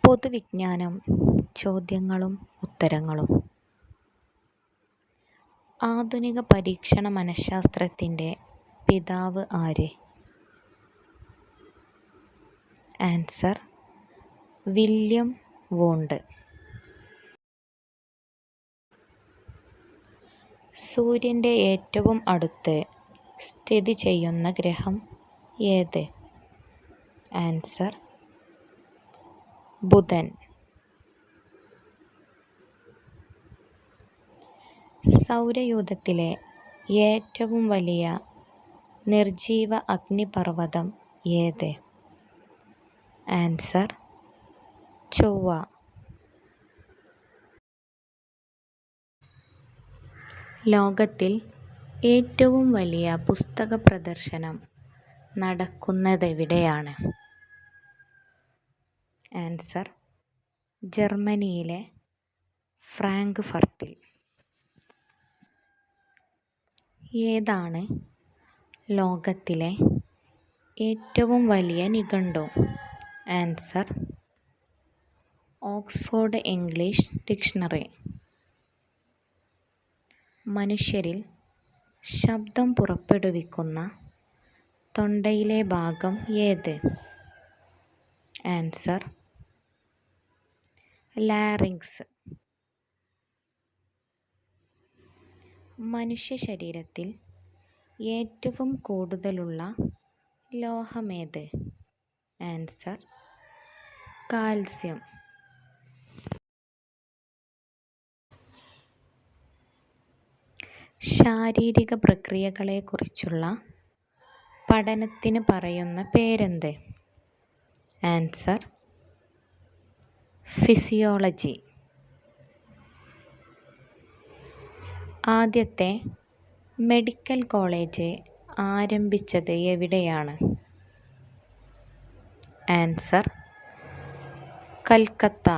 പൊതുവിജ്ഞാനം ചോദ്യങ്ങളും ഉത്തരങ്ങളും. ആധുനിക പരീക്ഷണ മനഃശാസ്ത്രത്തിൻ്റെ പിതാവ് ആര്? Answer: William Wundt. സൂര്യൻ്റെ ഏറ്റവും അടുത്ത് സ്ഥിതി ചെയ്യുന്ന ഗ്രഹം ഏത്? ആൻസർ: ബുധൻ. സൗരയൂഥത്തിലെ ഏറ്റവും വലിയ നിർജീവ അഗ്നിപർവ്വതം ഏത്? ആൻസർ: ചൊവ്വ. ലോകത്തിൽ ഏറ്റവും വലിയ പുസ്തക പ്രദർശനം നടക്കുന്നതെവിടെയാണ്? ആൻസർ: ജർമ്മനിയിലെ ഫ്രാങ്ക്ഫർട്ടിൽ. ഏതാണ് ലോകത്തിലെ ഏറ്റവും വലിയ നിഘണ്ടു? Answer: Oxford English dictionary. മനുഷ്യരിൽ ശബ്ദം പുറപ്പെടുവിക്കുന്ന തൊണ്ടയിലെ ഭാഗം ഏത്? Answer: larynx. മനുഷ്യ ശരീരത്തിൽ ഏറ്റവും കൂടുതലുള്ള ലോഹമേത്? Answer: calcium. ശാരീരിക പ്രക്രിയകളെക്കുറിച്ചുള്ള പഠനത്തിന് പറയുന്ന പേരെന്ത്? Answer: physiology. ആദ്യത്തെ മെഡിക്കൽ കോളേജ് ആരംഭിച്ചത് എവിടെയാണ്? ആൻസർ: കൽക്കത്ത.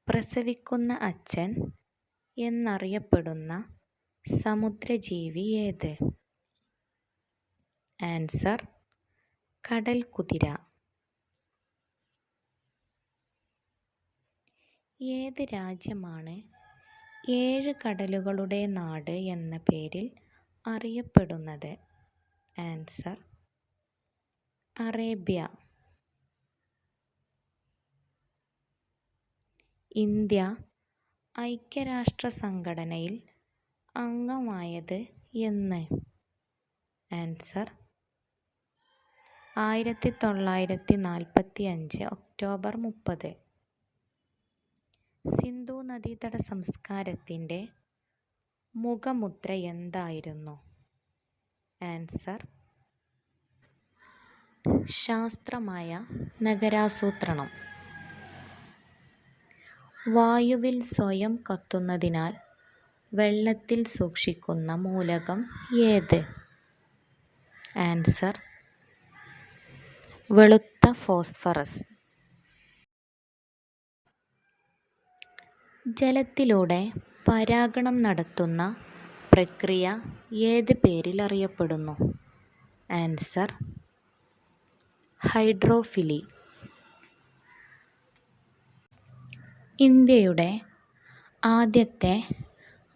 പ്രസവിക്കുന്ന അച്ഛൻ എന്നറിയപ്പെടുന്ന സമുദ്രജീവി ഏത്? ആൻസർ: കടൽക്കുതിര. ഏത് രാജ്യമാണ് 7 കടലുകളുടെ നാട് എന്ന പേരിൽ അറിയപ്പെടുന്നത്? Answer: Arabia. ഇന്ത്യ ഐക്യരാഷ്ട്ര സംഘടനയിൽ അംഗമായത് എന്ന്? Answer: 1945 October 30. സിന്ധു നദീതട സംസ്കാരത്തിൻ്റെ മുഖമുദ്ര എന്തായിരുന്നു? ആൻസർ: ശാസ്ത്രമായ നഗരാസൂത്രണം. വായുവിൽ സ്വയം കത്തുന്നതിനാൽ വെള്ളത്തിൽ സൂക്ഷിക്കുന്ന മൂലകം ഏത്? ആൻസർ: വെളുത്ത ഫോസ്ഫറസ്. ജലത്തിലൂടെ പരാഗണം നടത്തുന്ന പ്രക്രിയ ഏത് പേരിൽ അറിയപ്പെടുന്നു? ആൻസർ: ഹൈഡ്രോഫിലി. ഇന്ത്യയുടെ ആദ്യത്തെ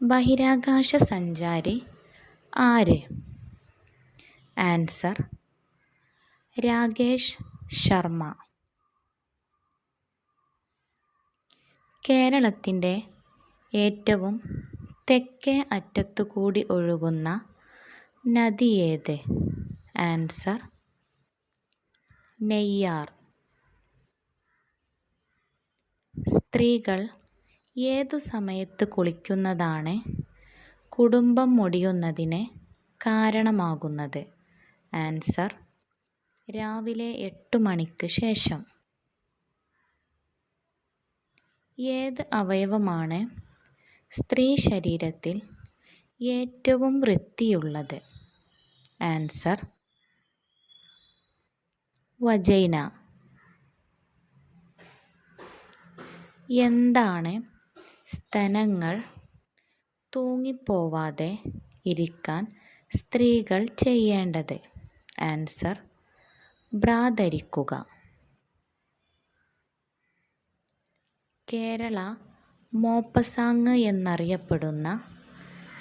ബഹിരാകാശ സഞ്ചാരി ആര്? ആൻസർ: രാകേഷ് ശർമ്മ. കേരളത്തിൻ്റെ ഏറ്റവും തെക്കേ അറ്റത്തുകൂടി ഒഴുകുന്ന നദി ഏത്? ആൻസർ: നെയ്യാർ. സ്ത്രീകൾ ഏതു സമയത്ത് കുളിക്കുന്നതാണ് കുടുംബം മുടിയുന്നതിന് കാരണമാകുന്നത്? ആൻസർ: രാവിലെ 8 മണിക്ക് ശേഷം. ഏത് അവയവമാണ് സ്ത്രീ ശരീരത്തിൽ ഏറ്റവും വൃത്തിയുള്ളത്? Answer: vagina. എന്താണ് സ്തനങ്ങൾ തൂങ്ങിപ്പോവാതെ ഇരിക്കാൻ സ്ത്രീകൾ ചെയ്യേണ്ടത്? ആൻസർ: ബ്രാ ധരിക്കുക. കേരള മോപ്പസാങ്ങ് എന്നറിയപ്പെടുന്ന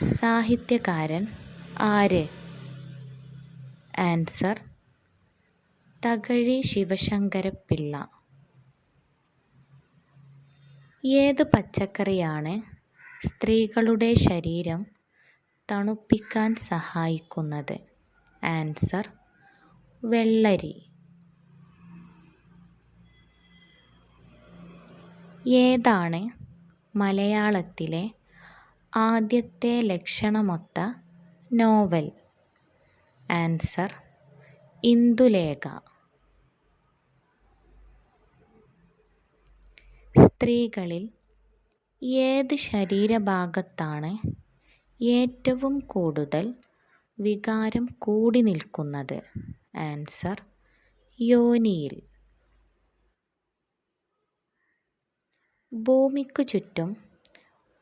സാഹിത്യകാരൻ ആര്? ആൻസർ തകഴി ശിവശങ്കരപ്പിള്ള. ഏത് പച്ചക്കറിയാണ് സ്ത്രീകളുടെ ശരീരം തണുപ്പിക്കാൻ സഹായിക്കുന്നത്? ആൻസർ വെള്ളരി. ഏതാണ് മലയാളത്തിലെ ആദ്യത്തെ ലക്ഷണമൊത്ത നോവൽ? ആൻസർ ഇന്ദുലേഖ. സ്ത്രീകളിൽ ഏത് ശരീരഭാഗത്താണ് ഏറ്റവും കൂടുതൽ വികാരം കൂടി നിൽക്കുന്നത്? ആൻസർ യോനിയിൽ. ഭൂമിക്കു ചുറ്റും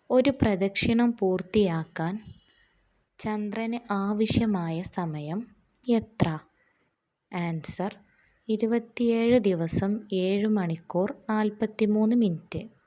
ഒരു പ്രദക്ഷിണം പൂർത്തിയാക്കാൻ ചന്ദ്രന് ആവശ്യമായ സമയം എത്ര? ആൻസർ 27 ദിവസം 7 മണിക്കൂർ 43 മിനിറ്റ്.